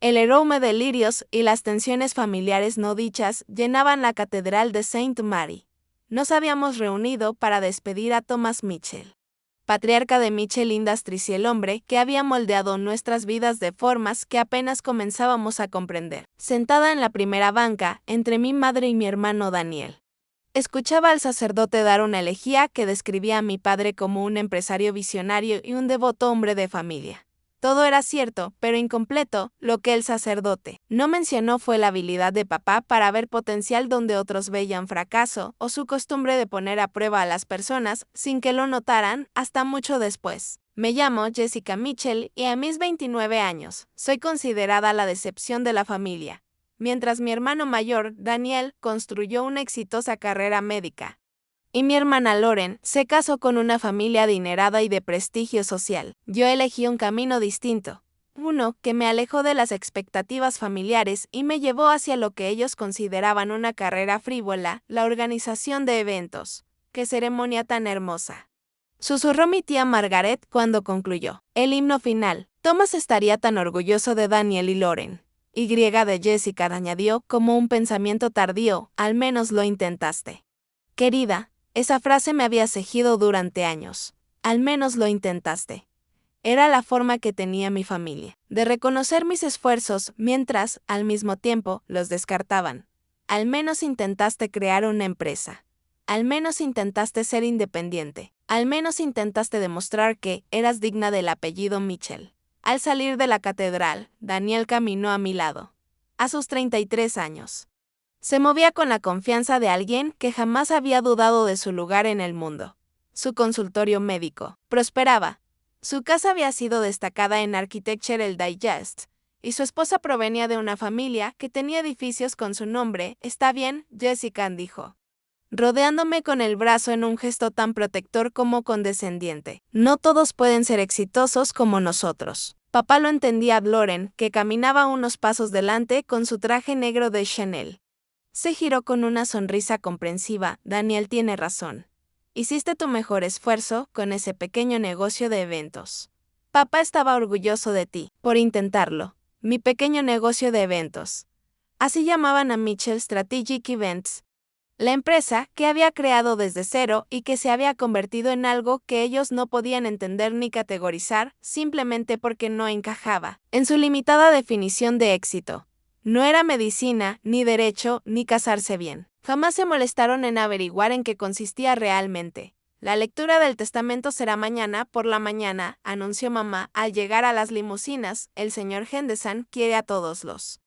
El aroma de lirios y las tensiones familiares no dichas llenaban la catedral de Saint Mary. Nos habíamos reunido para despedir a Thomas Mitchell, patriarca de Mitchell Industries y el hombre que había moldeado nuestras vidas de formas que apenas comenzábamos a comprender. Sentada en la primera banca, entre mi madre y mi hermano Daniel, escuchaba al sacerdote dar una elegía que describía a mi padre como un empresario visionario y un devoto hombre de familia. Todo era cierto, pero incompleto. Lo que el sacerdote no mencionó fue la habilidad de papá para ver potencial donde otros veían fracaso, o su costumbre de poner a prueba a las personas sin que lo notaran hasta mucho después. Me llamo Jessica Mitchell y a mis 29 años soy considerada la decepción de la familia, mientras mi hermano mayor, Daniel, construyó una exitosa carrera médica y mi hermana Lauren se casó con una familia adinerada y de prestigio social. Yo elegí un camino distinto, uno que me alejó de las expectativas familiares y me llevó hacia lo que ellos consideraban una carrera frívola, la organización de eventos. ¡Qué ceremonia tan hermosa!, susurró mi tía Margaret cuando concluyó el himno final. Thomas estaría tan orgulloso de Daniel y Lauren. Y de Jessica añadió como un pensamiento tardío, al menos lo intentaste. Querida, esa frase me había seguido durante años. Al menos lo intentaste. Era la forma que tenía mi familia de reconocer mis esfuerzos mientras, al mismo tiempo, los descartaban. Al menos intentaste crear una empresa. Al menos intentaste ser independiente. Al menos intentaste demostrar que eras digna del apellido Mitchell. Al salir de la catedral, Daniel caminó a mi lado. A sus 33 años. Se movía con la confianza de alguien que jamás había dudado de su lugar en el mundo. Su consultorio médico prosperaba. Su casa había sido destacada en Architectural Digest, y su esposa provenía de una familia que tenía edificios con su nombre. Está bien, Jessica dijo, rodeándome con el brazo en un gesto tan protector como condescendiente. No todos pueden ser exitosos como nosotros. Papá lo entendía. Lauren, que caminaba unos pasos delante con su traje negro de Chanel, se giró con una sonrisa comprensiva. Daniel tiene razón. Hiciste tu mejor esfuerzo con ese pequeño negocio de eventos. Papá estaba orgulloso de ti por intentarlo. Mi pequeño negocio de eventos. Así llamaban a Mitchell Strategic Events, la empresa que había creado desde cero y que se había convertido en algo que ellos no podían entender ni categorizar, simplemente porque no encajaba en su limitada definición de éxito. No era medicina, ni derecho, ni casarse bien. Jamás se molestaron en averiguar en qué consistía realmente. La lectura del testamento será mañana por la mañana, anunció mamá al llegar a las limusinas. El señor Henderson quiere a todos los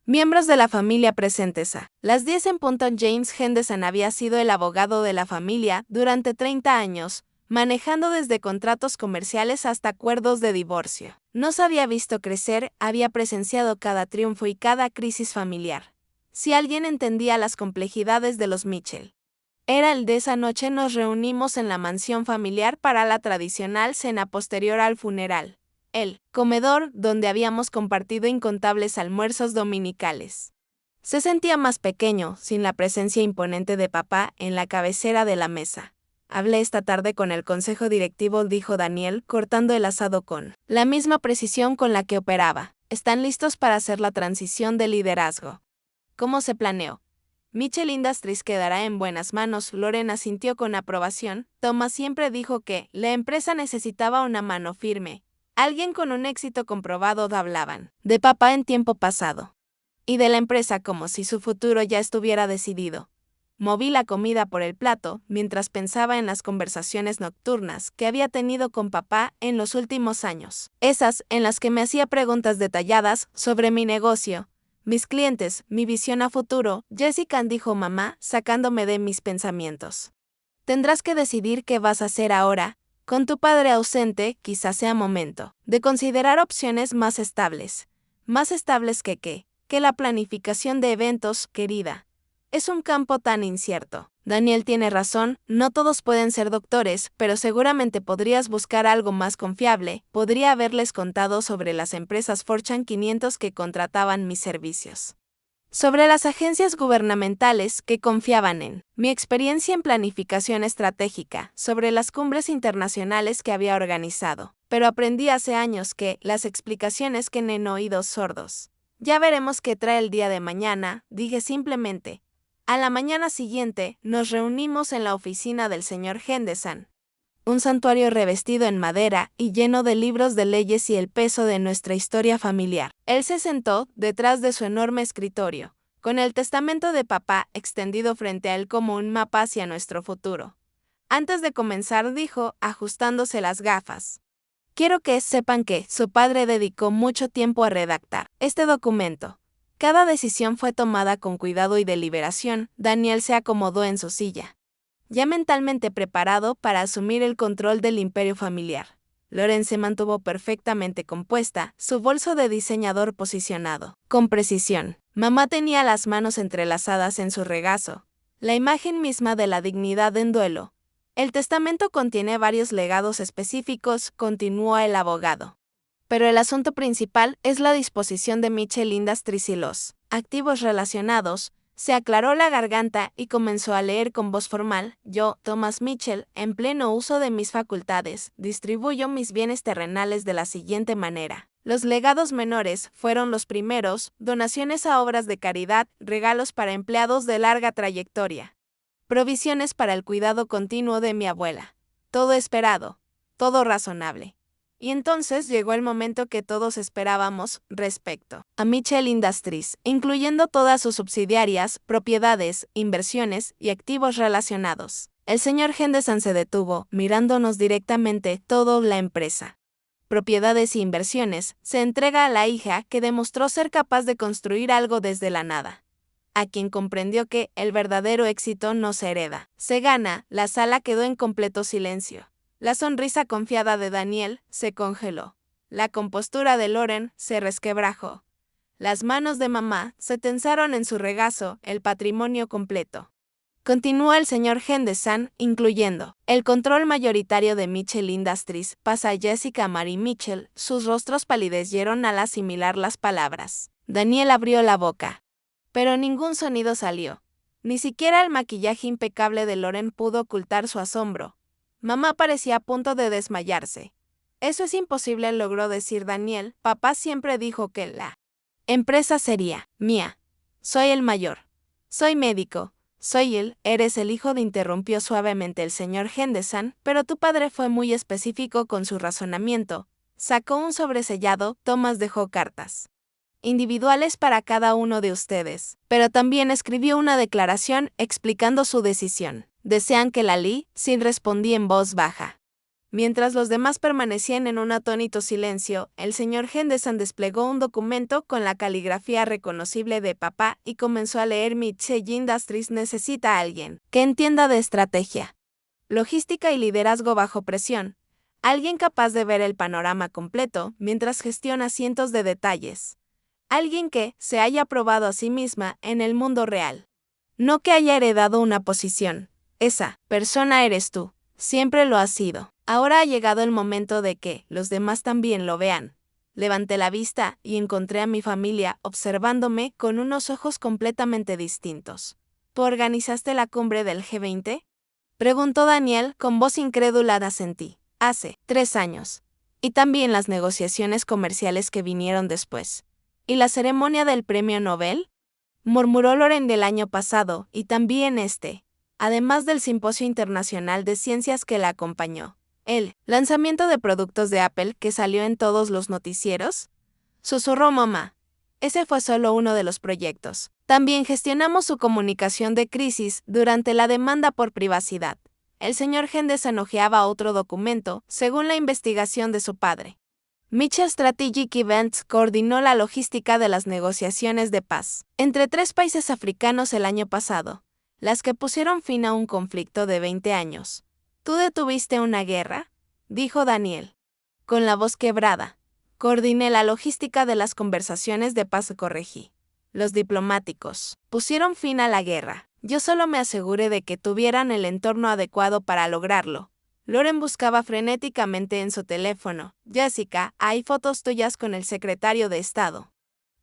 miembros de la familia presentes a las 10 en punto. James Henderson había sido el abogado de la familia durante 30 años, manejando desde contratos comerciales hasta acuerdos de divorcio. No se había visto crecer, había presenciado cada triunfo y cada crisis familiar. Si alguien entendía las complejidades de los Mitchell, era el de esa noche. Nos reunimos en la mansión familiar para la tradicional cena posterior al funeral. El comedor, donde habíamos compartido incontables almuerzos dominicales, se sentía más pequeño, sin la presencia imponente de papá en la cabecera de la mesa. Hablé esta tarde con el consejo directivo, dijo Daniel, cortando el asado con la misma precisión con la que operaba. ¿Están listos para hacer la transición de liderazgo? ¿Cómo se planeó? Mitchell Industries quedará en buenas manos. Lauren asintió con aprobación. Thomas siempre dijo que la empresa necesitaba una mano firme. Alguien con un éxito comprobado. Hablaban de papá en tiempo pasado y de la empresa como si su futuro ya estuviera decidido. Moví la comida por el plato mientras pensaba en las conversaciones nocturnas que había tenido con papá en los últimos años, esas en las que me hacía preguntas detalladas sobre mi negocio, mis clientes, mi visión a futuro. Jessica dijo mamá, sacándome de mis pensamientos. Tendrás que decidir qué vas a hacer ahora. Con tu padre ausente, quizás sea momento de considerar opciones más estables. ¿Más estables que qué? Que la planificación de eventos, querida. Es un campo tan incierto. Daniel tiene razón, no todos pueden ser doctores, pero seguramente podrías buscar algo más confiable. Podría haberles contado sobre las empresas Fortune 500 que contrataban mis servicios, sobre las agencias gubernamentales que confiaban en mi experiencia en planificación estratégica, sobre las cumbres internacionales que había organizado. Pero aprendí hace años que las explicaciones que en oídos sordos. Ya veremos qué trae el día de mañana, dije simplemente. A la mañana siguiente, nos reunimos en la oficina del señor Henderson. Un santuario revestido en madera y lleno de libros de leyes y el peso de nuestra historia familiar. Él se sentó detrás de su enorme escritorio, con el testamento de papá extendido frente a él como un mapa hacia nuestro futuro. Antes de comenzar dijo, ajustándose las gafas. Quiero que sepan que su padre dedicó mucho tiempo a redactar este documento. Cada decisión fue tomada con cuidado y deliberación. Daniel se acomodó en su silla, ya mentalmente preparado para asumir el control del imperio familiar. Loren se mantuvo perfectamente compuesta, su bolso de diseñador posicionado, con precisión. Mamá tenía las manos entrelazadas en su regazo, la imagen misma de la dignidad en duelo. El testamento contiene varios legados específicos, continuó el abogado. Pero el asunto principal es la disposición de Mitchell Industries y los activos relacionados. Se aclaró la garganta y comenzó a leer con voz formal. Yo, Thomas Mitchell, en pleno uso de mis facultades, distribuyo mis bienes terrenales de la siguiente manera. Los legados menores fueron los primeros, donaciones a obras de caridad, regalos para empleados de larga trayectoria, provisiones para el cuidado continuo de mi abuela. Todo esperado, todo razonable. Y entonces llegó el momento que todos esperábamos respecto a Mitchell Industries, incluyendo todas sus subsidiarias, propiedades, inversiones y activos relacionados. El señor Henderson se detuvo, mirándonos directamente toda la empresa. Propiedades e inversiones, se entrega a la hija que demostró ser capaz de construir algo desde la nada, a quien comprendió que el verdadero éxito no se hereda, se gana. La sala quedó en completo silencio. La sonrisa confiada de Daniel se congeló. La compostura de Loren se resquebrajó. Las manos de mamá se tensaron en su regazo, el patrimonio completo. Continuó el señor Henderson, incluyendo el control mayoritario de Mitchell Industries, pasa a Jessica Marie Mitchell. Sus rostros palidecieron al asimilar las palabras. Daniel abrió la boca, pero ningún sonido salió. Ni siquiera el maquillaje impecable de Loren pudo ocultar su asombro. Mamá parecía a punto de desmayarse. Eso es imposible, logró decir Daniel. Papá siempre dijo que la empresa sería mía. Soy el mayor. Soy médico. Soy él. Eres el hijo de, interrumpió suavemente el señor Henderson, pero tu padre fue muy específico con su razonamiento. Sacó un sobresellado. Thomas dejó cartas individuales para cada uno de ustedes, pero también escribió una declaración explicando su decisión. ¿Desean que la lea? Sí, respondí en voz baja. Mientras los demás permanecían en un atónito silencio, el señor Henderson desplegó un documento con la caligrafía reconocible de papá y comenzó a leer. Mitchell Industries necesita a alguien que entienda de estrategia, logística y liderazgo bajo presión. Alguien capaz de ver el panorama completo mientras gestiona cientos de detalles. Alguien que se haya probado a sí misma en el mundo real. No que haya heredado una posición. Esa persona eres tú. Siempre lo has sido. Ahora ha llegado el momento de que los demás también lo vean. Levanté la vista y encontré a mi familia observándome con unos ojos completamente distintos. ¿Tú organizaste la cumbre del G20? Preguntó Daniel con voz incrédula. Asentí. Hace 3 años. Y también las negociaciones comerciales que vinieron después. ¿Y la ceremonia del premio Nobel? Murmuró Loren. Del año pasado, y también además del simposio internacional de ciencias que la acompañó. El lanzamiento de productos de Apple que salió en todos los noticieros. Susurró mamá. Ese fue solo uno de los proyectos. También gestionamos su comunicación de crisis durante la demanda por privacidad. El señor Henderson hojeaba otro documento, según la investigación de su padre. Mitchell Strategic Events coordinó la logística de las negociaciones de paz entre 3 países africanos el año pasado, las que pusieron fin a un conflicto de 20 años. ¿Tú detuviste una guerra?, dijo Daniel, con la voz quebrada. Coordiné la logística de las conversaciones de paz, corregí. Los diplomáticos pusieron fin a la guerra. Yo solo me aseguré de que tuvieran el entorno adecuado para lograrlo. Loren buscaba frenéticamente en su teléfono. Jessica, hay fotos tuyas con el secretario de Estado.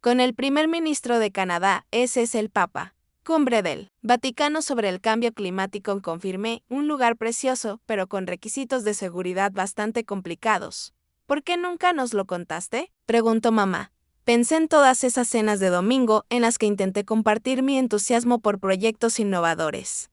Con el primer ministro de Canadá. Ese es el Papa. Cumbre del Vaticano sobre el cambio climático. Confirmé, un lugar precioso, pero con requisitos de seguridad bastante complicados. ¿Por qué nunca nos lo contaste?, preguntó mamá. Pensé en todas esas cenas de domingo en las que intenté compartir mi entusiasmo por proyectos innovadores.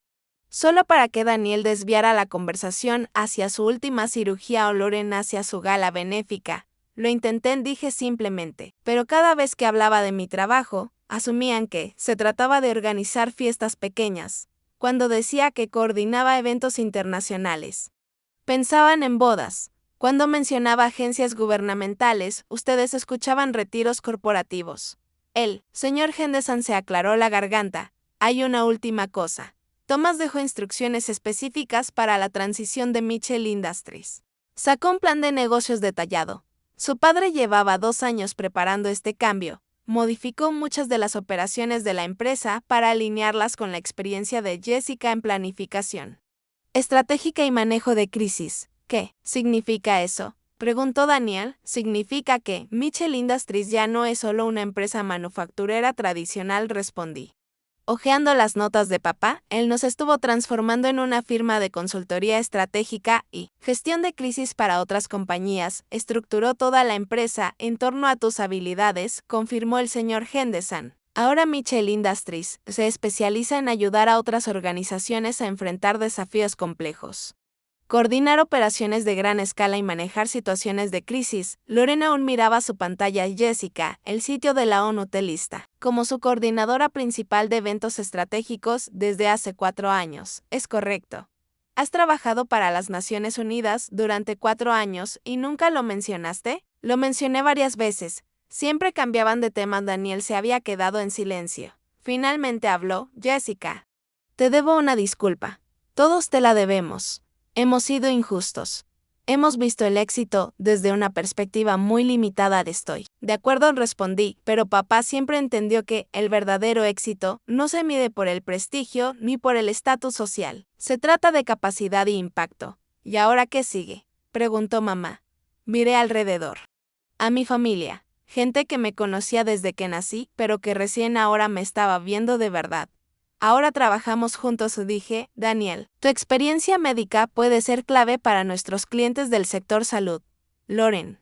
Solo para que Daniel desviara la conversación hacia su última cirugía o Loren hacia su gala benéfica. Lo intenté, dije simplemente, pero cada vez que hablaba de mi trabajo, asumían que se trataba de organizar fiestas pequeñas. Cuando decía que coordinaba eventos internacionales, pensaban en bodas. Cuando mencionaba agencias gubernamentales, ustedes escuchaban retiros corporativos. El señor Henderson se aclaró la garganta. Hay una última cosa. Thomas dejó instrucciones específicas para la transición de Mitchell Industries. Sacó un plan de negocios detallado. Su padre llevaba 2 años preparando este cambio. Modificó muchas de las operaciones de la empresa para alinearlas con la experiencia de Jessica en planificación estratégica y manejo de crisis. ¿Qué significa eso?, preguntó Daniel. Significa que Mitchell Industries ya no es solo una empresa manufacturera tradicional, respondí. Hojeando las notas de papá, él nos estuvo transformando en una firma de consultoría estratégica y gestión de crisis para otras compañías. Estructuró toda la empresa en torno a tus habilidades, confirmó el señor Henderson. Ahora Mitchell Industries se especializa en ayudar a otras organizaciones a enfrentar desafíos complejos. Coordinar operaciones de gran escala y manejar situaciones de crisis. Lorena aún miraba su pantalla y Jessica, el sitio de la ONU te lista como su coordinadora principal de eventos estratégicos desde hace 4 años. Es correcto. Has trabajado para las Naciones Unidas durante 4 años y nunca lo mencionaste. Lo mencioné varias veces. Siempre cambiaban de tema. Daniel se había quedado en silencio. Finalmente habló Jessica. Te debo una disculpa. Todos te la debemos. Hemos sido injustos. Hemos visto el éxito desde una perspectiva muy limitada. Estoy de acuerdo, respondí, pero papá siempre entendió que el verdadero éxito no se mide por el prestigio ni por el estatus social. Se trata de capacidad y impacto. ¿Y ahora qué sigue?, preguntó mamá. Miré alrededor. A mi familia, gente que me conocía desde que nací, pero que recién ahora me estaba viendo de verdad. Ahora trabajamos juntos, dije. Daniel, tu experiencia médica puede ser clave para nuestros clientes del sector salud. Loren,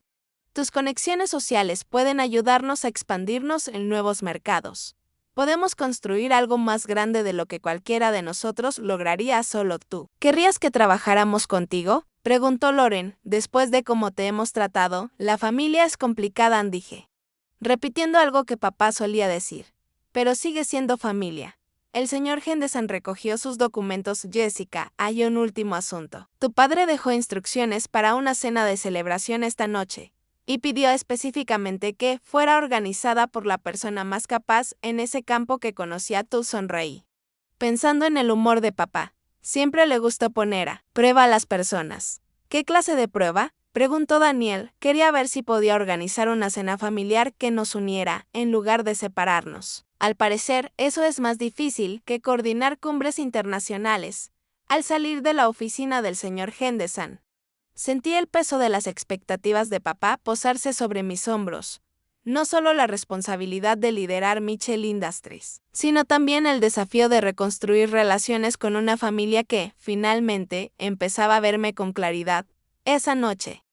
tus conexiones sociales pueden ayudarnos a expandirnos en nuevos mercados. Podemos construir algo más grande de lo que cualquiera de nosotros lograría solo tú. ¿Querrías que trabajáramos contigo?, preguntó Loren. Después de cómo te hemos tratado, la familia es complicada, dije, repitiendo algo que papá solía decir. Pero sigue siendo familia. El señor Henderson recogió sus documentos. Jessica, hay un último asunto. Tu padre dejó instrucciones para una cena de celebración esta noche, y pidió específicamente que fuera organizada por la persona más capaz en ese campo que conocía. Tú sonreí, pensando en el humor de papá. Siempre le gustó poner a prueba a las personas. ¿Qué clase de prueba?, preguntó Daniel. Quería ver si podía organizar una cena familiar que nos uniera, en lugar de separarnos. Al parecer, eso es más difícil que coordinar cumbres internacionales. Al salir de la oficina del señor Henderson, sentí el peso de las expectativas de papá posarse sobre mis hombros. No solo la responsabilidad de liderar Mitchell Industries, sino también el desafío de reconstruir relaciones con una familia que, finalmente, empezaba a verme con claridad. Esa noche,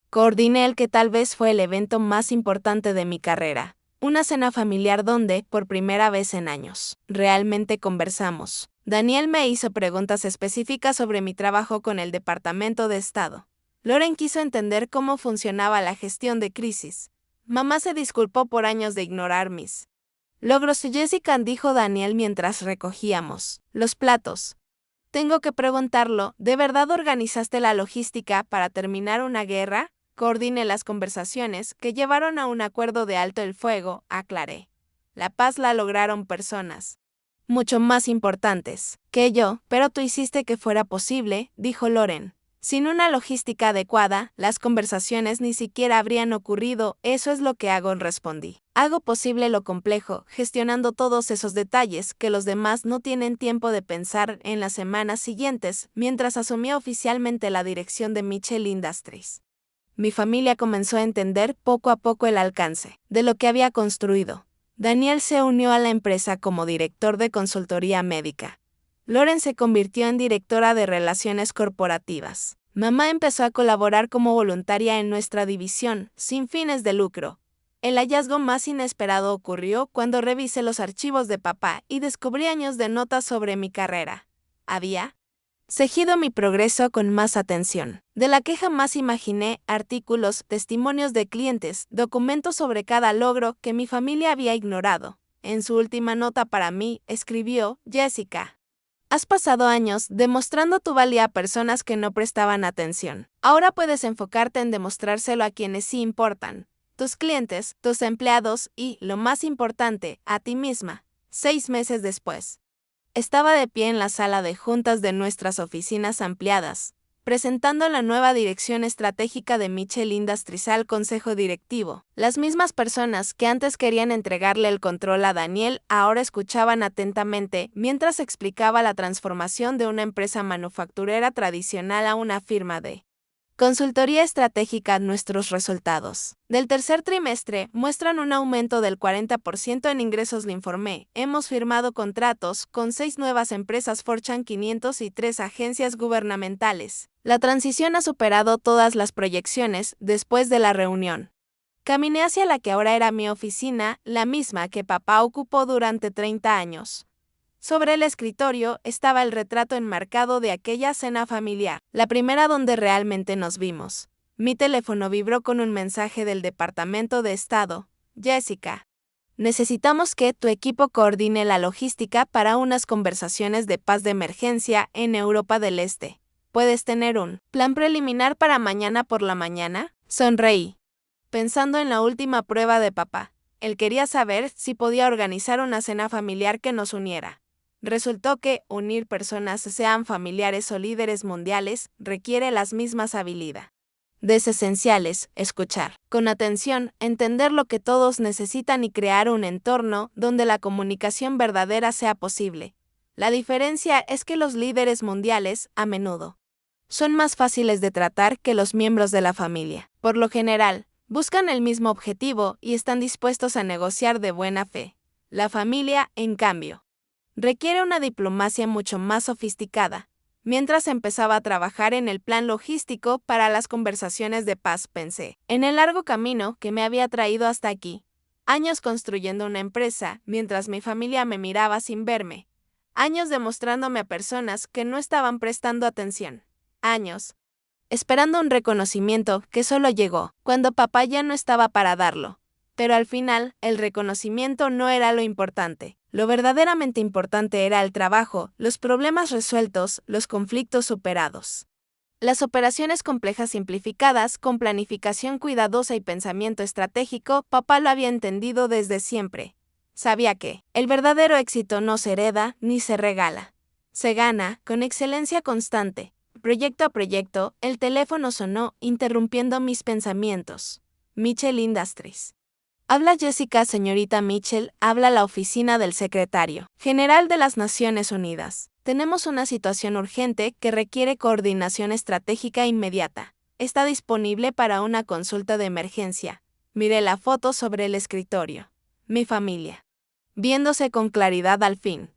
coordiné el que tal vez fue el evento más importante de mi carrera. Una cena familiar donde, por primera vez en años, realmente conversamos. Daniel me hizo preguntas específicas sobre mi trabajo con el Departamento de Estado. Loren quiso entender cómo funcionaba la gestión de crisis. Mamá se disculpó por años de ignorar mis logros. Jessica, dijo Daniel mientras recogíamos los platos. Tengo que preguntarlo, ¿de verdad organizaste la logística para terminar una guerra? Coordiné las conversaciones que llevaron a un acuerdo de alto el fuego, aclaré. La paz la lograron personas mucho más importantes que yo, pero tú hiciste que fuera posible, dijo Loren. Sin una logística adecuada, las conversaciones ni siquiera habrían ocurrido. Eso es lo que hago, respondí. Hago posible lo complejo, gestionando todos esos detalles que los demás no tienen tiempo de pensar. En las semanas siguientes, mientras asumía oficialmente la dirección de Mitchell Industries, mi familia comenzó a entender poco a poco el alcance de lo que había construido. Daniel se unió a la empresa como director de consultoría médica. Loren se convirtió en directora de relaciones corporativas. Mamá empezó a colaborar como voluntaria en nuestra división, sin fines de lucro. El hallazgo más inesperado ocurrió cuando revisé los archivos de papá y descubrí años de notas sobre mi carrera. Había seguido mi progreso con más atención de la que jamás imaginé: artículos, testimonios de clientes, documentos sobre cada logro que mi familia había ignorado. En su última nota para mí, escribió: Jessica, has pasado años demostrando tu valía a personas que no prestaban atención. Ahora puedes enfocarte en demostrárselo a quienes sí importan: tus clientes, tus empleados y, lo más importante, a ti misma. 6 meses después, estaba de pie en la sala de juntas de nuestras oficinas ampliadas, presentando la nueva dirección estratégica de Mitchell Industries al consejo directivo. Las mismas personas que antes querían entregarle el control a Daniel ahora escuchaban atentamente mientras explicaba la transformación de una empresa manufacturera tradicional a una firma de consultoría estratégica. Nuestros resultados del tercer trimestre muestran un aumento del 40% en ingresos, le informé. Hemos firmado contratos con 6 nuevas empresas Fortune 500 y 3 agencias gubernamentales. La transición ha superado todas las proyecciones. Después de la reunión, caminé hacia la que ahora era mi oficina, la misma que papá ocupó durante 30 años. Sobre el escritorio estaba el retrato enmarcado de aquella cena familiar, la primera donde realmente nos vimos. Mi teléfono vibró con un mensaje del Departamento de Estado. Jessica, necesitamos que tu equipo coordine la logística para unas conversaciones de paz de emergencia en Europa del Este. ¿Puedes tener un plan preliminar para mañana por la mañana? Sonreí, pensando en la última prueba de papá. Él quería saber si podía organizar una cena familiar que nos uniera. Resultó que unir personas, sean familiares o líderes mundiales, requiere las mismas habilidades esenciales: escuchar con atención, entender lo que todos necesitan y crear un entorno donde la comunicación verdadera sea posible. La diferencia es que los líderes mundiales, a menudo, son más fáciles de tratar que los miembros de la familia. Por lo general, buscan el mismo objetivo y están dispuestos a negociar de buena fe. La familia, en cambio, requiere una diplomacia mucho más sofisticada. Mientras empezaba a trabajar en el plan logístico para las conversaciones de paz, pensé en el largo camino que me había traído hasta aquí. Años construyendo una empresa, mientras mi familia me miraba sin verme. Años demostrándome a personas que no estaban prestando atención. Años esperando un reconocimiento que solo llegó cuando papá ya no estaba para darlo. Pero al final, el reconocimiento no era lo importante. Lo verdaderamente importante era el trabajo, los problemas resueltos, los conflictos superados. Las operaciones complejas simplificadas, con planificación cuidadosa y pensamiento estratégico. Papá lo había entendido desde siempre. Sabía que el verdadero éxito no se hereda ni se regala. Se gana con excelencia constante. Proyecto a proyecto, el teléfono sonó, interrumpiendo mis pensamientos. Mitchell Industries. Habla Jessica. Señorita Mitchell, habla la oficina del secretario general de las Naciones Unidas. Tenemos una situación urgente que requiere coordinación estratégica inmediata. Está disponible para una consulta de emergencia. Miré la foto sobre el escritorio. Mi familia, viéndose con claridad al fin.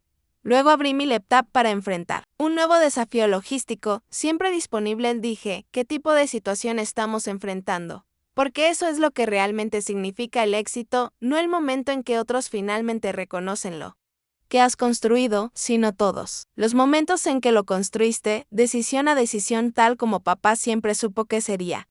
Luego abrí mi laptop para enfrentar un nuevo desafío logístico. Siempre disponible, dije. ¿Qué tipo de situación estamos enfrentando? Porque eso es lo que realmente significa el éxito, no el momento en que otros finalmente reconocen lo que has construido, sino todos los momentos en que lo construiste, decisión a decisión, tal como papá siempre supo que sería.